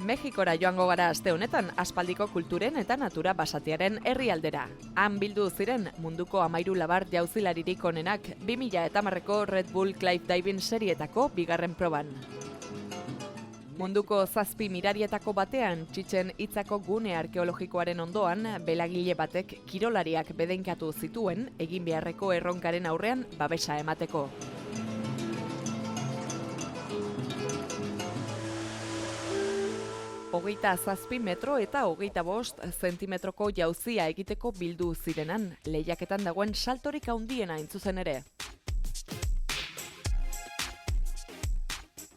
Mexikora joango gara aste honetan aspaldiko kulturen eta natura basatiaren herrialdera. Han bildu ziren munduko 13 labar jauzilaririk onenak 2010ko Red Bull Cliff Diving serietako bigarren proban. Munduko 7 mirarietako batean Txitzen Itzako gune arkeologikoaren ondoan belagile batek kirolariak bedenkatu zituen egin beharreko erronkaren aurrean babesa emateko. Hogeita 7 metro eta 25 zentimetroko jauzia egiteko bildu zirenan, lehiaketan dagoen saltorik handiena intzuzen ere.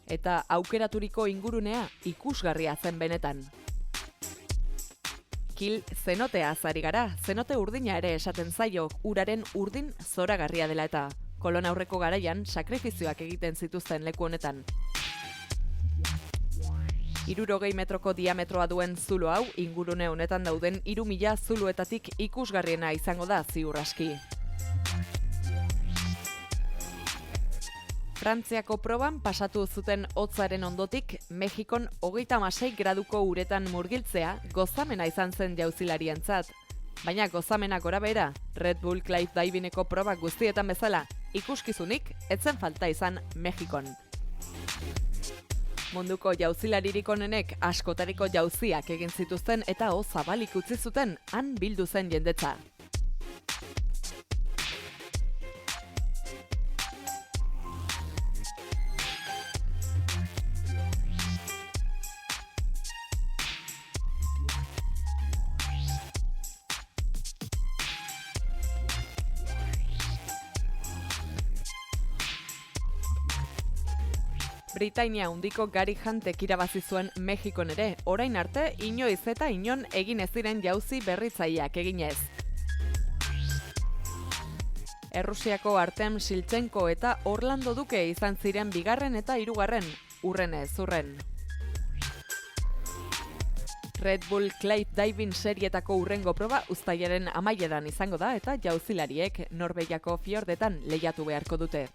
Eta aukeraturiko ingurunea ikusgarria zen benetan. Kil zenotea ari gara, zenote urdina ere esaten zaio, uraren urdin zoragarria dela eta. Kolon aurreko garaian sakrifizioak egiten zituzten leku honetan. 60 metroko diametroa duen zulo hau, ingurune honetan dauden 3000 zuloetatik ikusgarriena izango da ziur aski. Frantziako proban pasatu zuten hotzaren ondotik, Mexikon 36 graduko uretan murgiltzea gozamena izan zen jauzilarientzat. Baina gozamena gorabehera, Red Bull Cliff Divingeko probak guztietan bezala, ikuskizunik etzen falta izan Mexikon. Munduko jauzilaririk onenek askotariko jauziak egin zituzten eta zabalik utzi zuten han bildu zen jendetza. Britainia handiko Gary Huntek irabazi zuen Mexikon ere, orain arte inoiz eta inon egin ez diren jauzi berritzaileak eginez. Errusiako Artem Shilchenko eta Orlando Duque izan ziren bigarren eta hirugarren, urrenez urren. Red Bull Cliff Diving serietako hurrengo proba uztailaren 11an izango da eta jauzilariek Norvegiako fiordetan lehiatu beharko dute.